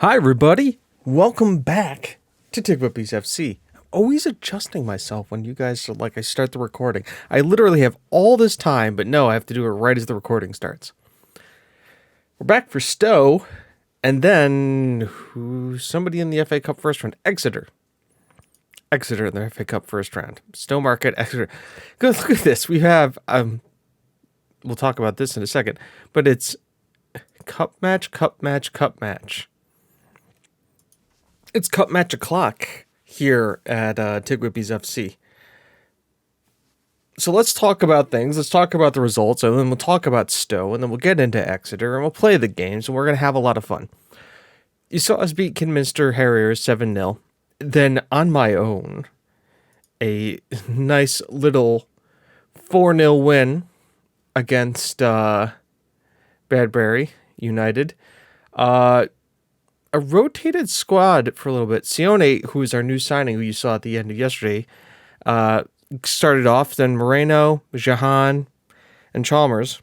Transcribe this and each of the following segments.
Hi, everybody. Welcome back to TGWPIS FC. I'm always adjusting myself when you guys are like, I start the recording. I literally have all this time, but no, I have to do it right as the recording starts. We're back for Stowe, and then somebody in the FA Cup first round, Exeter. Exeter in the FA Cup first round. Stowe Market, Exeter. Go look at this. We have, we'll talk about this in a second, but it's cup match, cup match, cup match. It's cup match o'clock here at TGWPIS FC. So let's talk about things. Let's talk about the results, and then we'll talk about Stowe, and then we'll get into Exeter, and we'll play the games, and we're going to have a lot of fun. You saw us beat Kidminster Harriers 7-0. Then, on my own, a nice little 4-0 win against Badbury United. A rotated squad for a little bit. Sione, who is our new signing, who you saw at the end of yesterday, started off. Then Moreno, Jahan, and Chalmers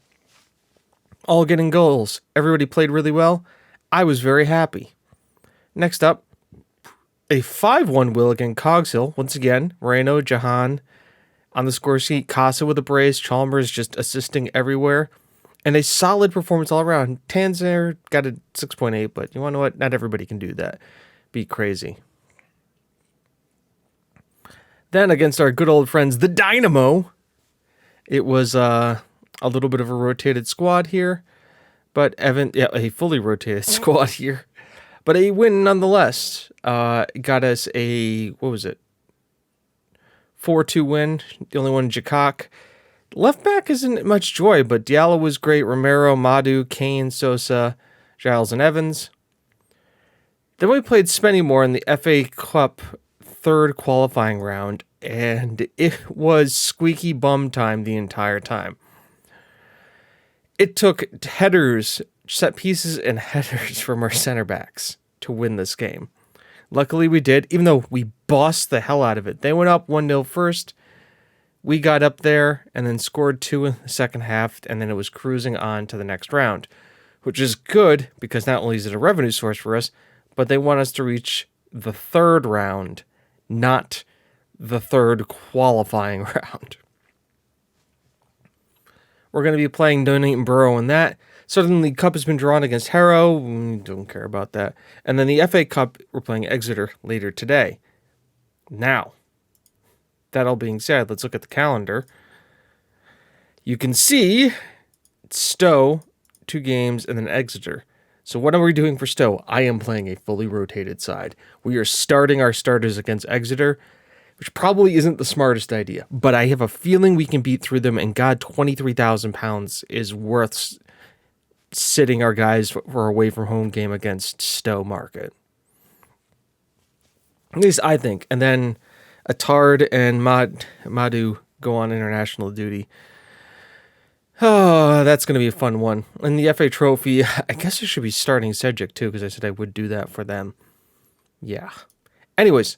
all getting goals. Everybody played really well. I was very happy. Next up, a 5-1 win against Cogshill. Once again, Moreno, Jahan on the score sheet. Casa with a brace. Chalmers just assisting everywhere. And a solid performance all around. Tanzer got a 6.8, but you want to know what? Not everybody can do that. Be crazy. Then against our good old friends, the Dynamo, it was a little bit of a rotated squad here. But a fully rotated squad here. But a win nonetheless. Got us a, 4-2 win. The only one, Jakak. Left back isn't much joy, but Diallo was great. Romero, Madu, Kane, Sosa, Giles, and Evans. Then we played Spennymoor in the FA Cup third qualifying round, and it was squeaky bum time the entire time. It took headers, set pieces, and headers from our center backs to win this game. Luckily we did, even though we bossed the hell out of it. They went up 1-0 first. We got up there and then scored 2 in the second half, and then it was cruising on to the next round, which is good because not only is it a revenue source for us, but they want us to reach the third round, not the third qualifying round. We're going to be playing Nuneaton Borough in that. Suddenly, the Cup has been drawn against Harrow. We don't care about that. And then the FA Cup, we're playing Exeter later today. Now, that all being said, let's look at the calendar. You can see Stowe, 2 games, and then Exeter. So what are we doing for Stowe? I am playing a fully rotated side. We are starting our starters against Exeter, which probably isn't the smartest idea, but I have a feeling we can beat through them, and God, £23,000 is worth sitting our guys for a away-from-home game against Stowe Market. At least I think. And then Attard and Madu go on international duty. Oh, that's going to be a fun one. And the FA Trophy, I guess I should be starting Cedric too, because I said I would do that for them. Yeah. Anyways,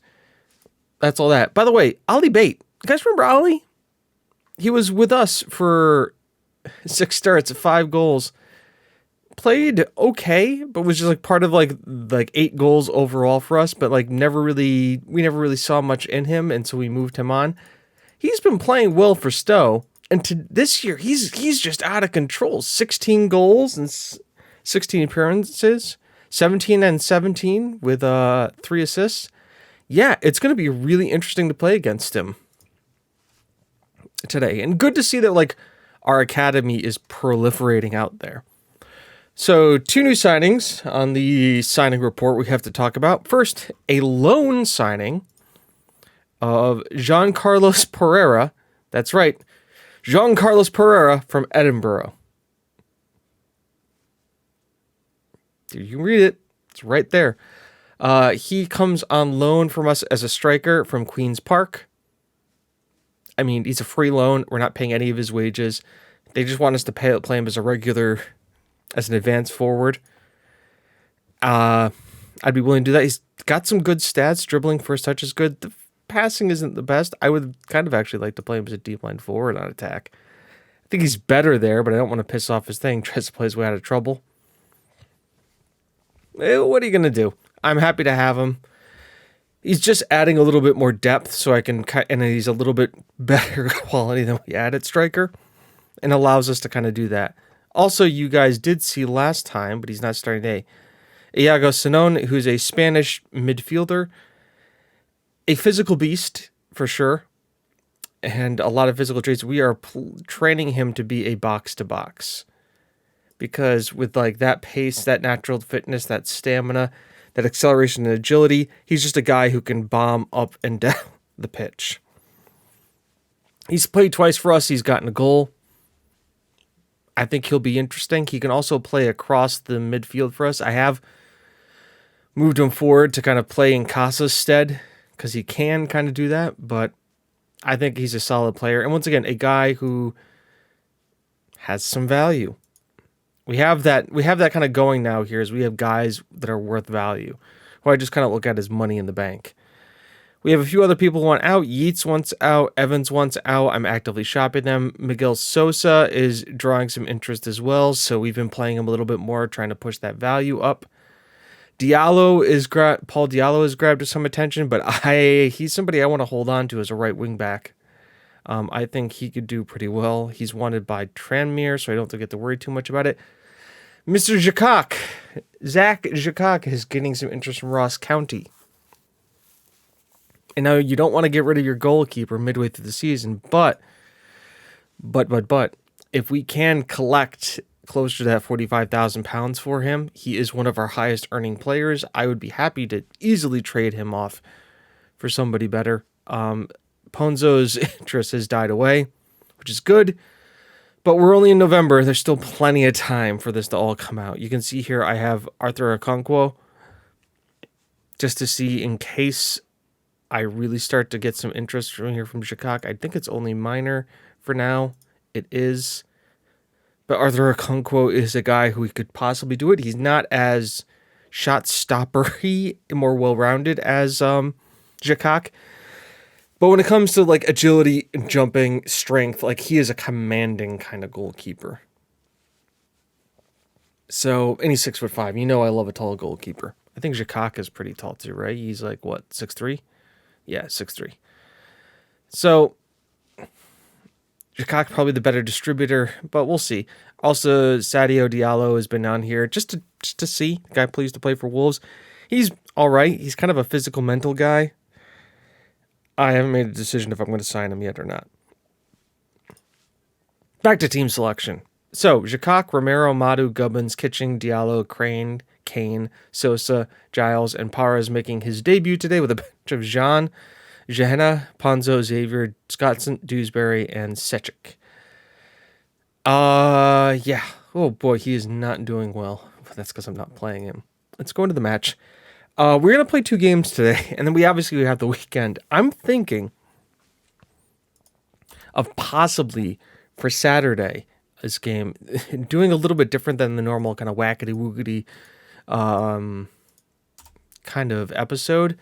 that's all that. By the way, Ollie Bate. You guys remember Ollie? He was with us for 6 starts, 5 goals. Played okay, but was just like part of like 8 goals overall for us, but like we never really saw much in him, and so we moved him on. He's been playing well for Stowe, and this year he's just out of control. 16 goals and 16 appearances, 17 and 17 with 3 assists. Yeah, it's going to be really interesting to play against him today, and good to see that like our academy is proliferating out there. So 2 new signings on the signing report we have to talk about. First, a loan signing of Jean Carlos Pereira. That's right, Jean Carlos Pereira from Edinburgh. You can read it. It's right there. He comes on loan from us as a striker from Queen's Park. I mean, he's a free loan. We're not paying any of his wages. They just want us to play him as a regular, as an advanced forward. I'd be willing to do that. He's got some good stats. Dribbling, first touch is good. The passing isn't the best. I would kind of actually like to play him as a deep line forward on attack. I think he's better there, but I don't want to piss off his thing. Tries to play his way out of trouble. What are you going to do? I'm happy to have him. He's just adding a little bit more depth so I can, and he's a little bit better quality than we had at striker and allows us to kind of do that. Also, you guys did see last time, but he's not starting today, Iago Sinon, who's a Spanish midfielder, a physical beast for sure, and a lot of physical traits. We are training him to be a box-to-box because with like that pace, that natural fitness, that stamina, that acceleration and agility, he's just a guy who can bomb up and down the pitch. He's played twice for us. He's gotten a goal. I think he'll be interesting. He can also play across the midfield for us. I have moved him forward to kind of play in Casa's stead because he can kind of do that, but I think he's a solid player. And once again, a guy who has some value. We have that kind of going now here is we have guys that are worth value, who I just kind of look at as money in the bank. We have a few other people who want out. Yeats wants out. Evans wants out. I'm actively shopping them. Miguel Sosa is drawing some interest as well, so we've been playing him a little bit more, trying to push that value up. Paul Diallo has grabbed some attention, but he's somebody I want to hold on to as a right wing back. I think he could do pretty well. He's wanted by Tranmere, so I don't have to get to worry too much about it. Mr. Zach Jacquard is getting some interest from Ross County. And now you don't want to get rid of your goalkeeper midway through the season, but if we can collect closer to that £45,000 for him, he is one of our highest earning players. I would be happy to easily trade him off for somebody better. Ponzo's interest has died away, which is good. But we're only in November. There's still plenty of time for this to all come out. You can see here I have Arthur Okonkwo just to see in case I really start to get some interest from here from Jacquard. I think it's only minor for now. It is. But Arthur Okonkwo is a guy who could possibly do it. He's not as shot stoppery, more well-rounded as Jacquard. But when it comes to like agility, jumping, strength, like he is a commanding kind of goalkeeper. So, and he's 6'5". You know I love a tall goalkeeper. I think Jacquard is pretty tall too, right? He's like, what, 6'3"? Yeah, 6'3". So, Jacquard probably the better distributor, but we'll see. Also, Sadio Diallo has been on here just to see. The guy pleased to play for Wolves. He's all right. He's kind of a physical, mental guy. I haven't made a decision if I'm going to sign him yet or not. Back to team selection. So, Jacquard, Romero, Madu, Gubbins, Kitching, Diallo, Crane, Kane, Sosa, Giles, and Parras making his debut today with a bench of Jean, Gehenna, Ponzo, Xavier, Scottson, Dewsbury, and Sechik. Yeah. Oh boy, he is not doing well. That's because I'm not playing him. Let's go into the match. We're going to play 2 games today, and then we have the weekend. I'm thinking of possibly for Saturday, this game, doing a little bit different than the normal kind of wackety-wookety kind of episode.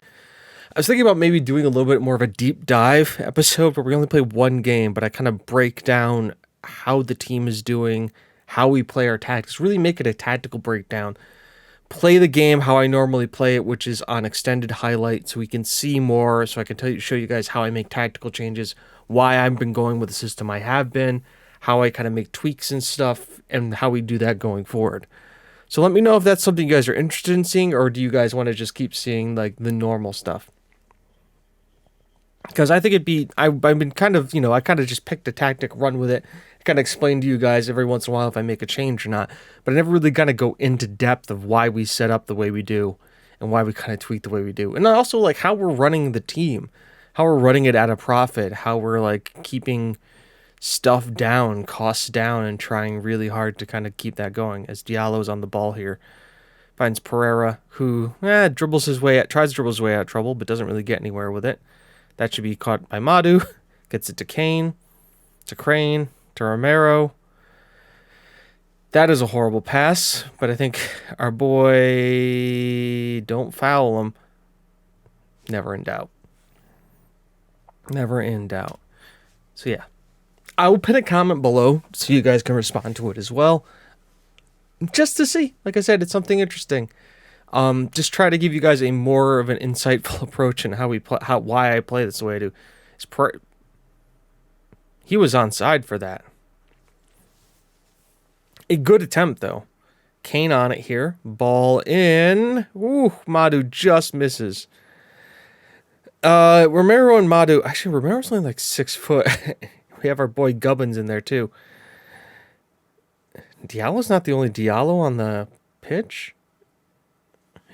I was thinking about maybe doing a little bit more of a deep dive episode where we only play 1 game, but I kind of break down how the team is doing, how we play our tactics, really make it a tactical breakdown. Play the game how I normally play it, which is on extended highlight, so we can see more, so I can show you guys how I make tactical changes, why I've been going with the system I have been, how I kind of make tweaks and stuff, and how we do that going forward. So let me know if that's something you guys are interested in seeing, or do you guys want to just keep seeing like the normal stuff? Because I think I've been kind of, I kind of just picked a tactic, run with it, kind of explain to you guys every once in a while if I make a change or not, but I never really kind of go into depth of why we set up the way we do and why we kind of tweak the way we do. And also like how we're running the team, how we're running it at a profit, how we're like keeping stuff down, costs down, and trying really hard to kind of keep that going as Diallo's on the ball here. Finds Pereira, who tries to dribble his way out of trouble, but doesn't really get anywhere with it. That should be caught by Madu. Gets it to Kane, to Crane, to Romero. That is a horrible pass, but I think our boy, don't foul him. Never in doubt. Never in doubt. So yeah, I will pin a comment below so you guys can respond to it as well. Just to see. Like I said, it's something interesting. Just try to give you guys a more of an insightful approach in how we play, why I play this the way I do. He was onside for that. A good attempt though. Kane on it here. Ball in. Ooh, Madu just misses. Romero and Madu. Actually, Romero's only like 6 foot. We have our boy Gubbins in there too. Diallo's not the only Diallo on the pitch.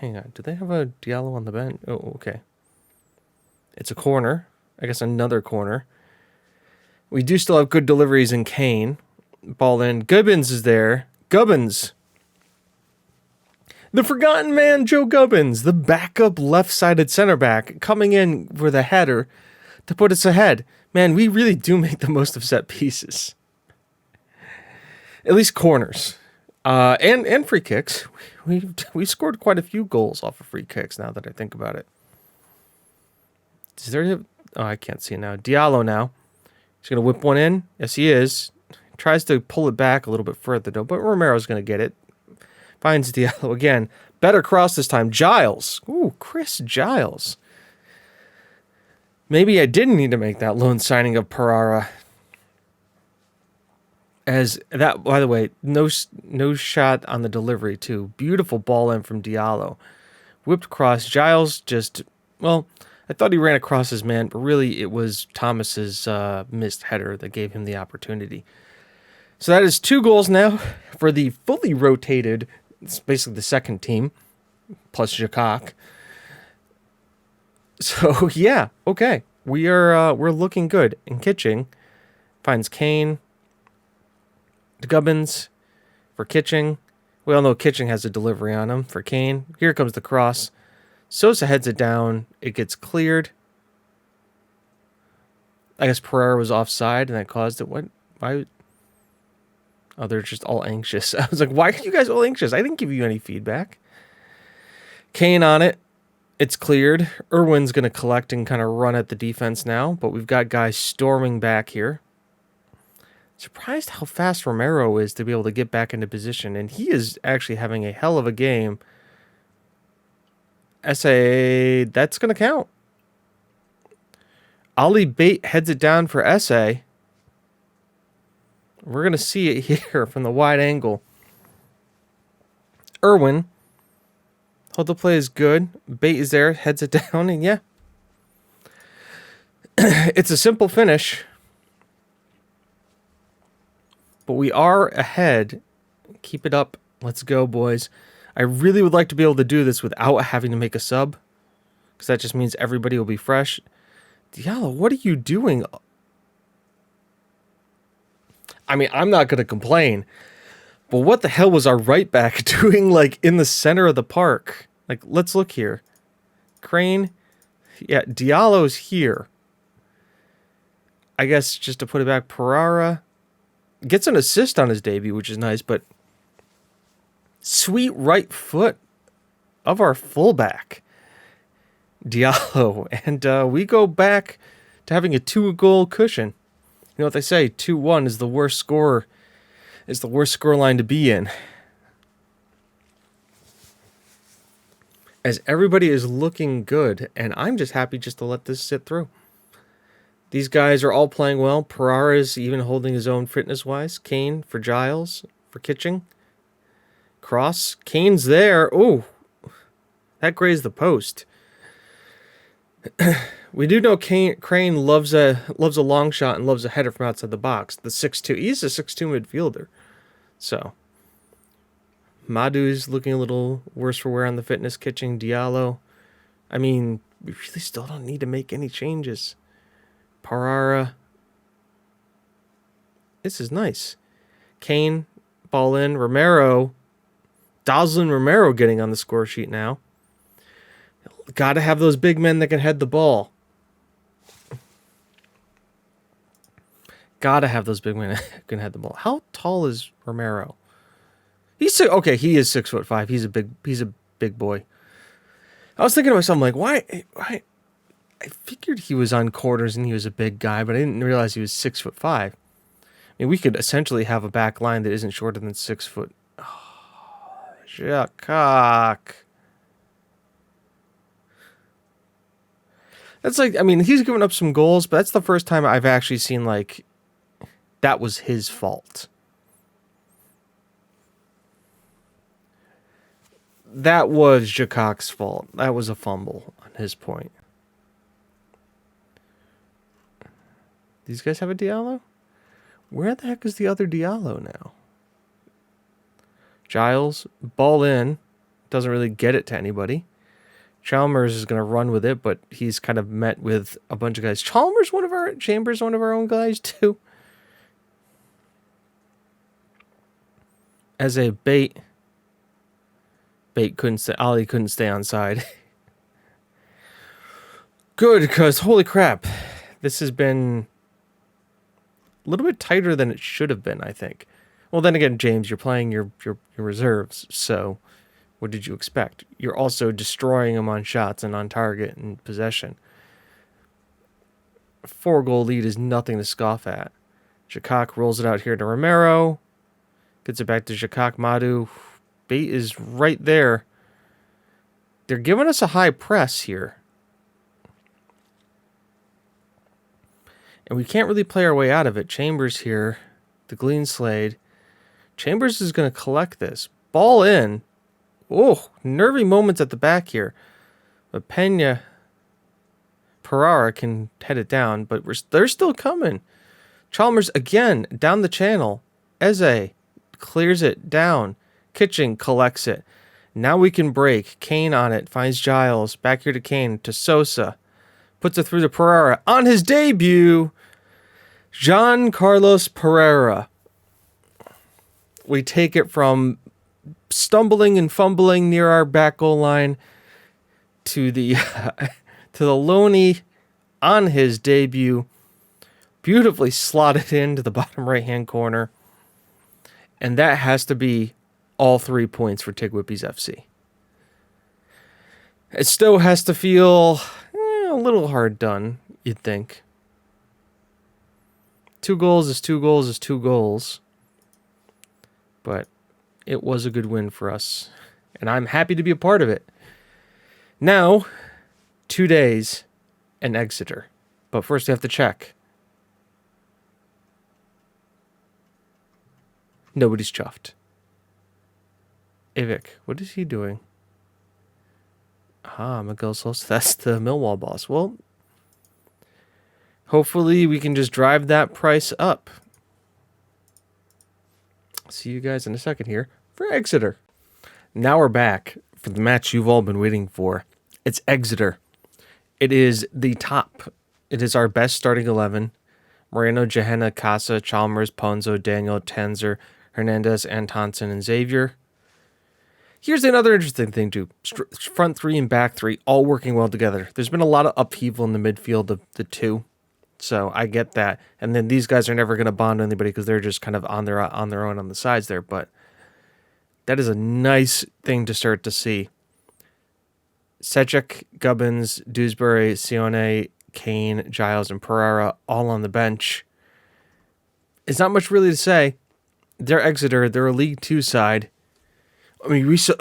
Hang on. Do they have a Diallo on the bench? Oh, okay. It's a corner. I guess another corner. We do still have good deliveries in Kane. Ball in. Gubbins is there. Gubbins. The forgotten man, Joe Gubbins, the backup left-sided center back, coming in for the header to put us ahead. Man, we really do make the most of set pieces. At least corners. And free kicks. We scored quite a few goals off of free kicks now that I think about it. Is there... Oh, I can't see it now. Diallo now. He's going to whip one in. Yes, he is. Tries to pull it back a little bit further, though, but Romero's going to get it. Finds Diallo again. Better cross this time. Giles. Ooh, Chris Giles. Maybe I didn't need to make that loan signing of Pereira. As that, by the way, no shot on the delivery, too. Beautiful ball in from Diallo. Whipped cross. Giles just, well, I thought he ran across his man, but really it was Thomas's missed header that gave him the opportunity. So that is 2 goals now for the fully rotated, it's basically the second team, plus Jacques. So yeah, okay. We're looking good. And Kitching finds Kane to Gubbins for Kitching. We all know Kitching has a delivery on him for Kane. Here comes the cross. Sosa heads it down. It gets cleared. I guess Pereira was offside and that caused it. What? Why? Oh, they're just all anxious. I was like, why are you guys all anxious? I didn't give you any feedback. Kane on it. It's cleared. Irwin's going to collect and kind of run at the defense now, but we've got guys storming back here. Surprised how fast Romero is to be able to get back into position, and he is actually having a hell of a game. SA, that's going to count. Ali Bate heads it down for SA. We're going to see it here from the wide angle. Irwin. Hold the play is good. Bate is there. Heads it down. And yeah. It's a simple finish. But we are ahead. Keep it up. Let's go, boys. I really would like to be able to do this without having to make a sub. Because that just means everybody will be fresh. Diallo, what are you doing? I mean, I'm not going to complain, but what the hell was our right back doing, like, in the center of the park? Like, let's look here. Crane. Yeah, Diallo's here. I guess just to put it back, Pereira gets an assist on his debut, which is nice, but sweet right foot of our fullback, Diallo. And we go back to having a 2-goal cushion. You know what they say, 2-1 is the worst score, is the worst scoreline to be in. As everybody is looking good, and I'm just happy just to let this sit through. These guys are all playing well. Pereira is even holding his own fitness-wise. Kane for Giles, for Kitching. Cross. Kane's there. Oh, that grazed the post. We do know Crane loves a long shot and loves a header from outside the box. The 6'2", he's a 6'2" midfielder. So, Madu's looking a little worse for wear on the fitness. Kitching, Diallo. I mean, we really still don't need to make any changes. Pereira. This is nice. Kane, ball in. Romero. Doslin Romero getting on the score sheet now. Got to have those big men that can head the ball. Got to have those big men that can head the ball. How tall is Romero? He's okay. He is 6'5". He's a big boy. I was thinking to myself, I'm like, why? I figured he was on quarters and he was a big guy, but I didn't realize he was 6'5". I mean, we could essentially have a back line that isn't shorter than 6 foot. Oh, Jacques. That's like, I mean, he's given up some goals, but that's the first time I've actually seen, like, that was his fault. That was Jakak's fault. That was a fumble on his point. These guys have a Diallo? Where the heck is the other Diallo now? Giles, ball in. Doesn't really get it to anybody. Chalmers is going to run with it, but he's kind of met with a bunch of guys. Chambers, one of our own guys too. As a bait couldn't stay. Ollie couldn't stay on side. Good, because holy crap, this has been a little bit tighter than it should have been, I think. Well, then again, James, you're playing your reserves, so what did you expect? You're also destroying them on shots and on target and possession. A 4-goal lead is nothing to scoff at. Jakak rolls it out here to Romero. Gets it back to Jakak Madu. Bait is right there. They're giving us a high press here. And we can't really play our way out of it. Chambers here. The Glean Slade. Chambers is going to collect this. Ball in. Oh, nervy moments at the back here. But Pena Pereira can head it down, but they're still coming. Chalmers again down the channel. Eze clears it down. Kitchen collects it. Now we can break. Kane on it. Finds Giles. Back here to Kane. To Sosa. Puts it through to Pereira. On his debut, Jean Carlos Pereira. We take it from stumbling and fumbling near our back goal line to the to the Loney on his debut. Beautifully slotted into the bottom right-hand corner. And that has to be all 3 points for TGWPIS FC. It still has to feel a little hard done, you'd think. 2 goals is 2 goals is 2 goals. But it was a good win for us. And I'm happy to be a part of it. Now, 2 days and Exeter. But first we have to check. Nobody's chuffed. Ivic, what is he doing? Miguel Sosa, that's the Millwall boss. Well, hopefully we can just drive that price up. See you guys in a second here for Exeter. Now we're back for the match you've all been waiting for. It's Exeter. It is the top. It is our best starting 11. Moreno, Gehenna, Casa, Chalmers, Ponzo, Daniel, Tenzer, Hernandez, Antonsen, and Xavier. Here's another interesting thing, too. Front 3 and back 3 all working well together. There's been a lot of upheaval in the midfield of the two. So I get that. And then these guys are never going to bond with anybody because they're just kind of on their own on the sides there. But that is a nice thing to start to see. Sechek, Gubbins, Dewsbury, Sione, Kane, Giles, and Pereira all on the bench. It's not much really to say. They're Exeter. They're a League 2 side. I mean, we saw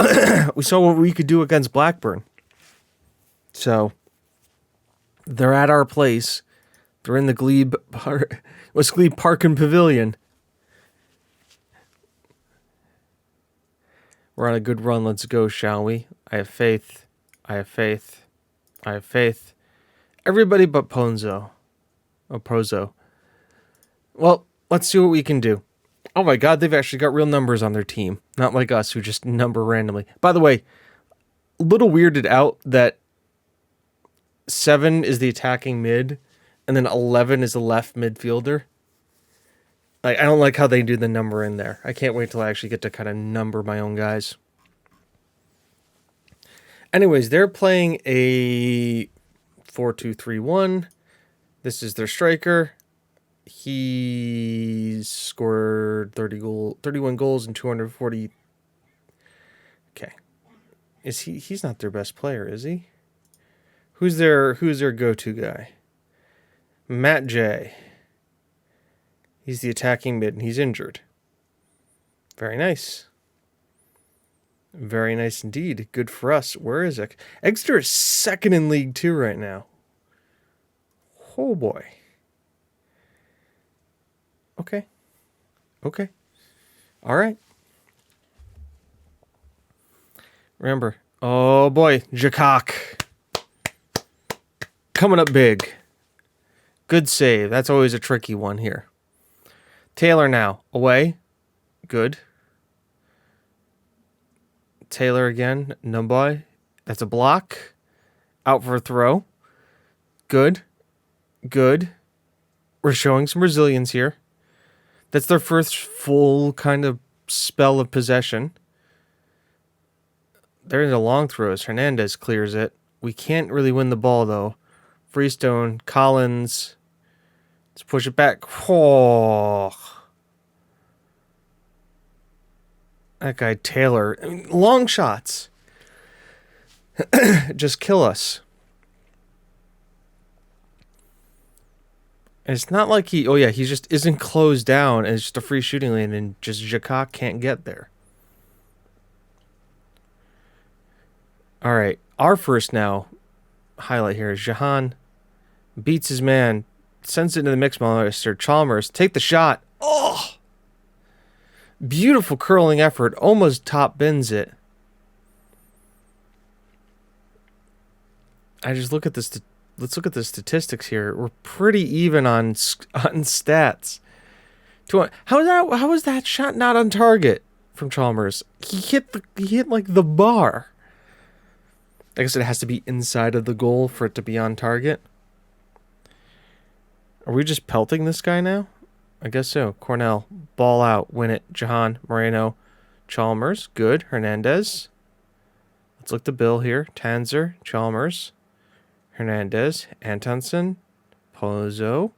what we could do against Blackburn. So they're at our place. They're in the Glebe Park and Pavilion. We're on a good run. Let's go, shall we? I have faith. I have faith. I have faith. Everybody but Ponzo. Oh, Pozo. Well, let's see what we can do. Oh my God, they've actually got real numbers on their team. Not like us, who just number randomly. By the way, a little weirded out that 7 is the attacking mid, and then 11 is the left midfielder. I don't like how they do the number in there. I can't wait till I actually get to kind of number my own guys. Anyways, they're playing a 4-2-3-1. This is their striker. He scored 31 goals and 240. Okay. He's not their best player, is he? Who's their go-to guy? Matt J. He's the attacking mid and he's injured. Very nice. Very nice indeed. Good for us. Where is it? Exeter is second in League 2 right now. Oh boy. Okay. Okay. All right. Remember. Oh boy. Jakak. Coming up big. Good save. That's always a tricky one here. Taylor now. Away. Good. Taylor again. No boy. That's a block. Out for a throw. Good. Good. We're showing some resilience here. That's their first full kind of spell of possession. They're into long throws. Hernandez clears it. We can't really win the ball, though. Freestone, Collins. Let's push it back. Oh. That guy, Taylor. I mean, long shots. Just kill us. And it's not like he just isn't closed down and it's just a free shooting lane and just Jakak can't get there. All right, our first now highlight here is Jahan beats his man, sends it into the mix master. Chalmers, take the shot. Oh! Beautiful curling effort, almost top bins it. I just look at this. Let's look at the statistics here. We're pretty even on stats. How was that shot not on target from Chalmers? He hit like the bar. I guess it has to be inside of the goal for it to be on target. Are we just pelting this guy now? I guess so. Cornell, ball out, win it. Jahan, Moreno, Chalmers, good. Hernandez. Let's look the bill here. Tanzer, Chalmers, Hernandez, Antonsen, Pozo.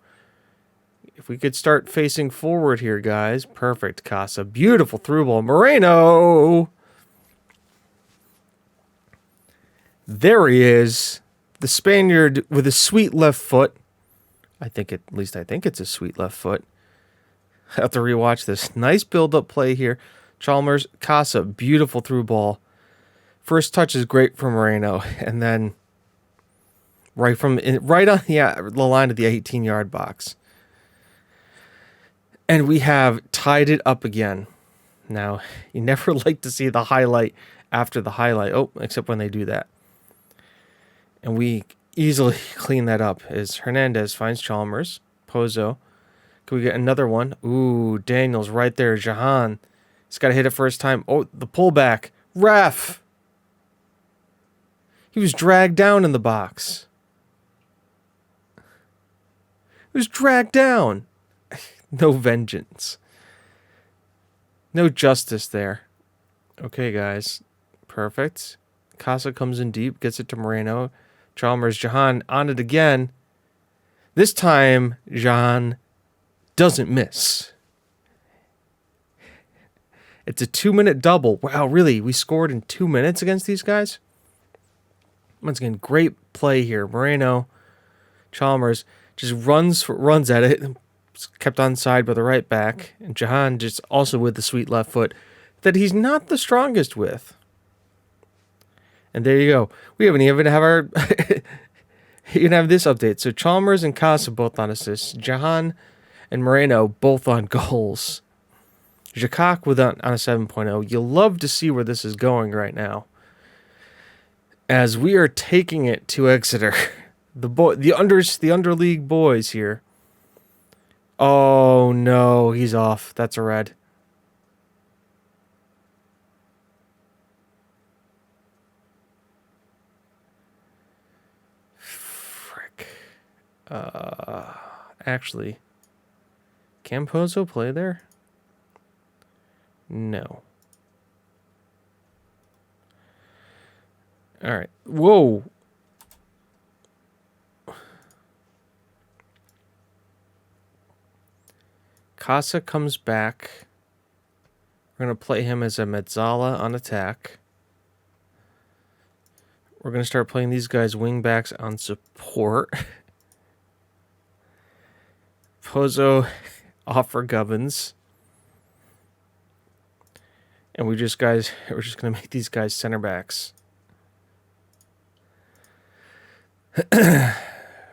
If we could start facing forward here, guys. Perfect. Casa. Beautiful through ball. Moreno! There he is. The Spaniard with a sweet left foot. I think it's a sweet left foot. I have to rewatch this. Nice build-up play here. Chalmers, Casa, beautiful through ball. First touch is great for Moreno, and then right on the line of the 18-yard box. And we have tied it up again. Now, you never like to see the highlight after the highlight. Oh, except when they do that. And we easily clean that up. As Hernandez finds Chalmers. Pozo. Can we get another one? Ooh, Daniels right there. Jahan. He's got to hit it first time. Oh, the pullback. Ref! He was dragged down in the box. He was dragged down. No vengeance. No justice there. Okay, guys. Perfect. Casa comes in deep, gets it to Moreno. Chalmers, Jahan on it again. This time, Jahan doesn't miss. It's a 2-minute double. Wow, really? We scored in 2 minutes against these guys? Once again, great play here. Moreno, Chalmers just runs at it. Kept onside by the right back. And Jahan just also with the sweet left foot that he's not the strongest with. And there you go. We haven't even have our... You can have this update. So Chalmers and Casa both on assists. Jahan and Moreno both on goals. Jakak on a 7.0. You'll love to see where this is going right now. As we are taking it to Exeter. The underleague boys here. Oh no, he's off. That's a red. Frick. Actually, can Pozo play there? No. All right. Whoa. Casa comes back. We're going to play him as a Mezzala on attack. We're going to start playing these guys wingbacks on support. Pozo off for Gubbins. And we're just going to make these guys center backs.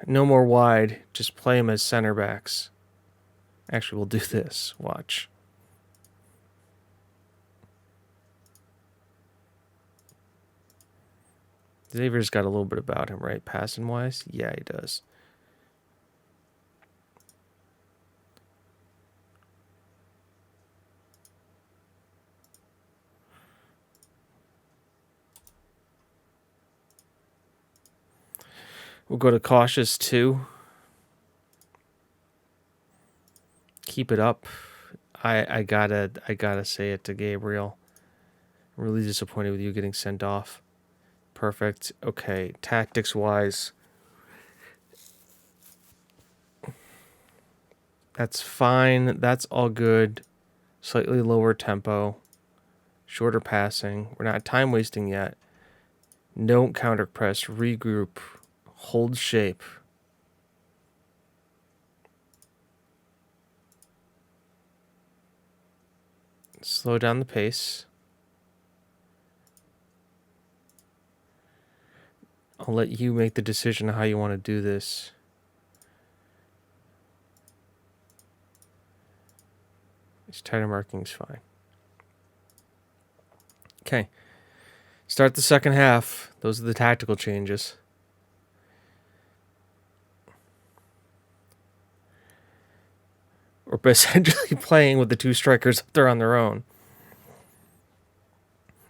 No more wide. Just play them as center backs. Actually, we'll do this. Watch. Xavier's got a little bit about him, right? Passing-wise? Yeah, he does. We'll go to cautious 2. Keep it up. I gotta say it to Gabriel. I'm really disappointed with you getting sent off. Perfect. Okay, tactics-wise. That's fine. That's all good. Slightly lower tempo. Shorter passing. We're not time wasting yet. Don't counter press. Regroup. Hold shape. Slow down the pace. I'll let you make the decision how you want to do this. This tighter marking is fine. Okay. Start the second half. Those are the tactical changes. We're essentially playing with the 2 strikers up there on their own.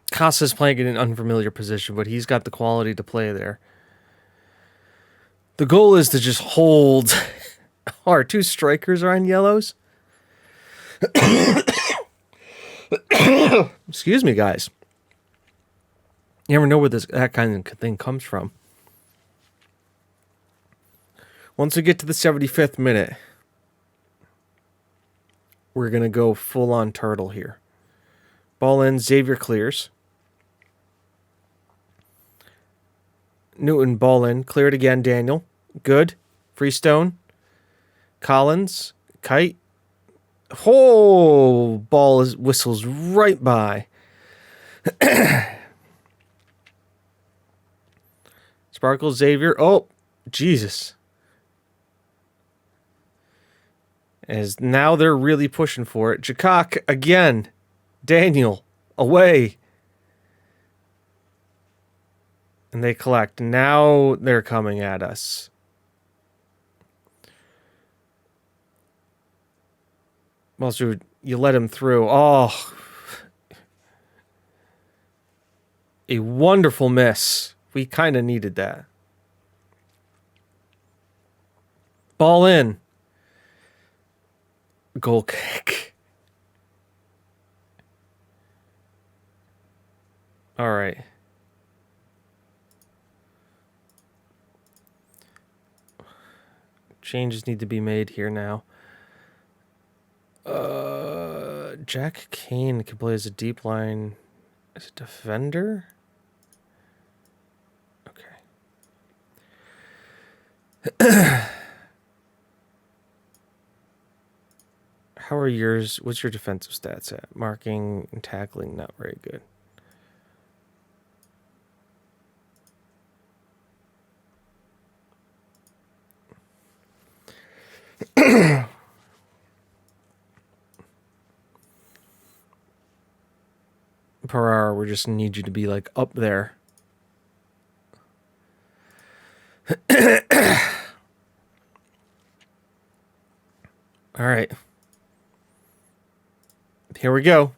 Casa's playing in an unfamiliar position, but he's got the quality to play there. The goal is to just hold. Our 2 strikers are on yellows. Excuse me, guys. You never know where that kind of thing comes from. Once we get to the 75th minute, we're going to go full-on turtle here. Ball in, Xavier clears. Newton, ball in. Cleared again, Daniel. Good. Freestone. Collins. Kite. Oh, ball whistles right by. Sparkle, Xavier. Oh, Jesus. As now they're really pushing for it. Jakak again. Daniel, away. And they collect. Now they're coming at us. Well, so you let him through. Oh. A wonderful miss. We kind of needed that. Ball in. Goal kick. All right. Changes need to be made here now. Jack Kane can play as a deep line, as a defender. Okay. How are yours? What's your defensive stats at? Marking and tackling, not very good. Per hour, we just need you to be like up there. All right. Here we go.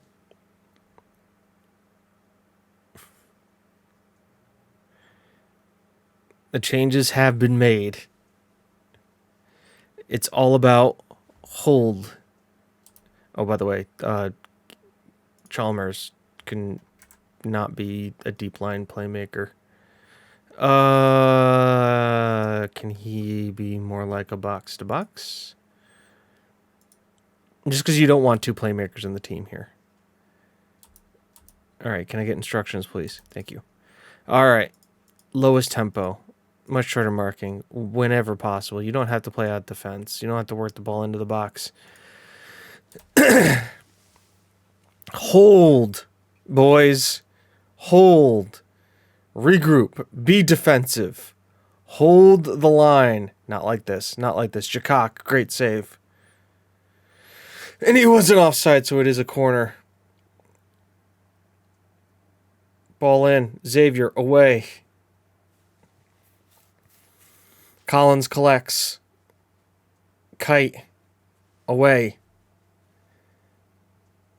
The changes have been made. It's all about hold. Oh, by the way, Chalmers can not be a deep line playmaker. Can he be more like a box to box? Just because you don't want 2 playmakers in the team here. All right, can I get instructions, please? Thank you. All right, lowest tempo, much shorter marking, whenever possible. You don't have to play out defense. You don't have to work the ball into the box. Hold, boys. Hold. Regroup. Be defensive. Hold the line. Not like this. Not like this. Jakak, great save. And he wasn't offside, so it is a corner. Ball in. Xavier, away. Collins collects. Kite, away.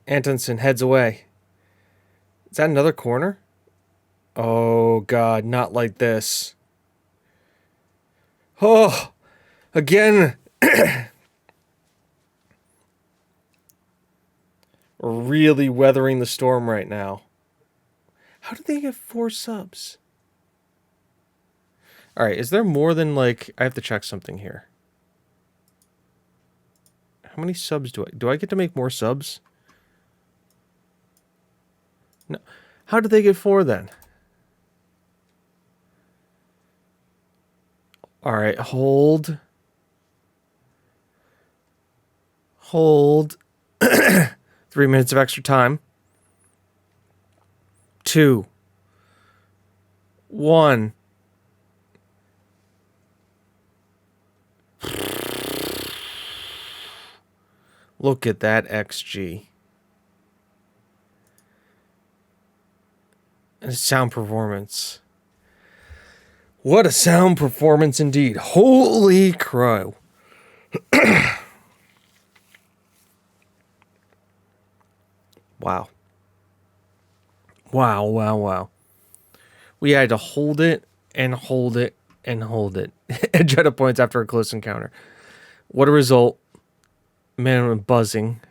Antonsen heads away. Is that another corner? Oh, God, not like this. Oh, again. We're really weathering the storm right now. How did they get 4 subs? All right, is there more than, like... I have to check something here. How many subs do I get to make more subs? No. How did they get 4 then? All right, hold. Hold. 3 minutes of extra time. 2. 1. Look at that XG. And sound performance. What a sound performance indeed. Holy crow. Wow. Wow, wow, wow. We had to hold it and hold it and hold it. Edge out of points after a close encounter. What a result. Man buzzing.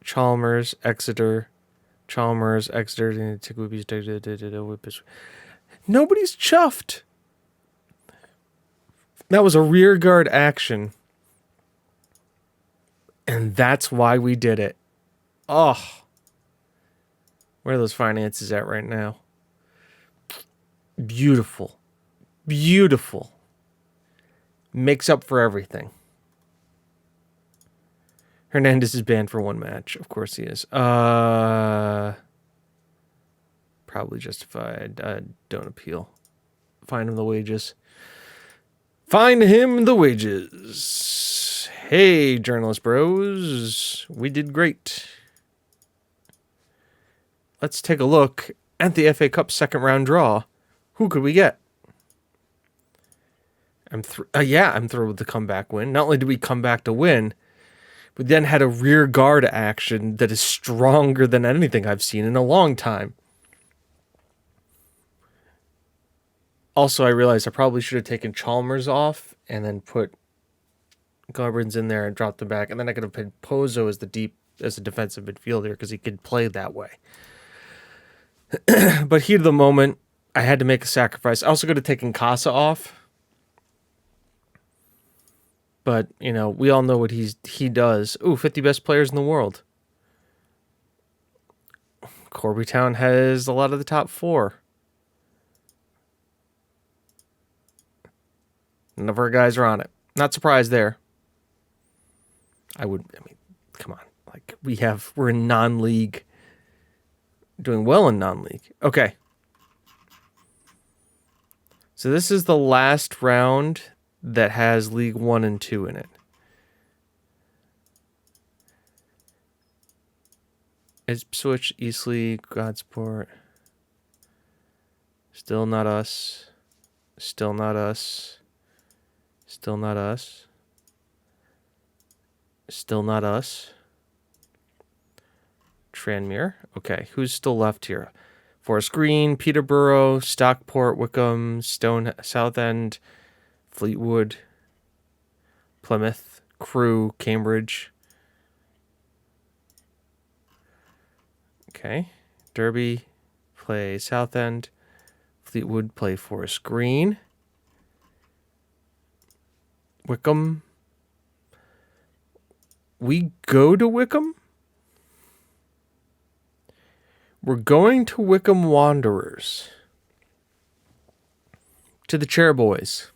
Chalmers, Exeter. Chalmers, Exeter. TGWPIS. Nobody's chuffed. That was a rear guard action. And that's why we did it. Oh. Where are those finances at right now? Beautiful. Beautiful. Makes up for everything. Hernandez is banned for 1 match. Of course he is. Probably justified. Don't appeal. Find him the wages. Find him the wages. Hey, journalist bros. We did great. Let's take a look at the FA Cup second round draw. Who could we get? I'm thrilled with the comeback win. Not only did we come back to win, we then had a rear guard action that is stronger than anything I've seen in a long time. Also, I realized I probably should have taken Chalmers off and then put Gubbins in there and dropped him back. And then I could have put Pozo as a defensive midfielder because he could play that way. But heat of the moment, I had to make a sacrifice. I also could have taken Casa off. But, you know, we all know what he does. Ooh, 50 best players in the world. Corbytown has a lot of the top 4. None of our guys are on it. Not surprised there. I mean, come on. Like, we're in non-league. Doing well in non-league. Okay. So this is the last round that has League 1 and 2 in it. Ipswich, Eastleigh, Godsport. Still not us. Still not us. Still not us. Still not us. Tranmere. Okay, who's still left here? Forest Green, Peterborough, Stockport, Wickham, Southend, Fleetwood, Plymouth, Crewe, Cambridge. Okay, Derby, play Southend. Fleetwood, play Forest Green. Wickham. We go to Wickham? We're going to Wickham Wanderers. To the Chairboys.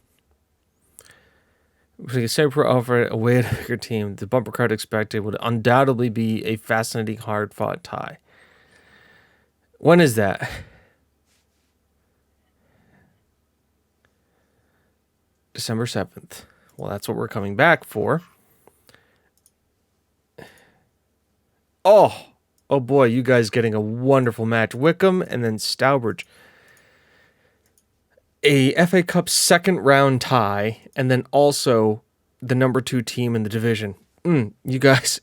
If we can offer away at a bigger team, the bumper card expected would undoubtedly be a fascinating, hard-fought tie. When is that? December 7th. Well, that's what we're coming back for. Oh boy, you guys getting a wonderful match. Wickham and then Stourbridge. A FA Cup second round tie, and then also the number 2 team in the division. You guys,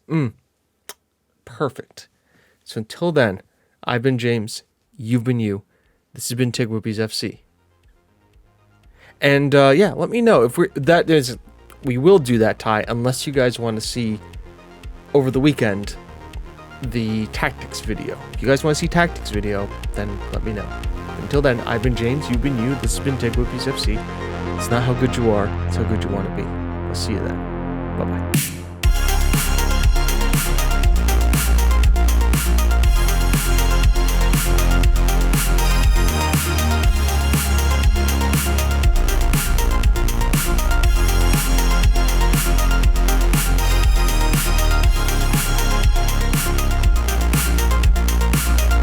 perfect. So until then, I've been James. You've been you. This has been TGWPIS FC. And yeah, let me know if we will do that tie unless you guys want to see over the weekend the tactics video. If you guys want to see tactics video, then let me know. Until then, I've been James, you've been you, this has been TGWPIS FC. It's not how good you are, it's how good you want to be. I'll see you then. Bye-bye.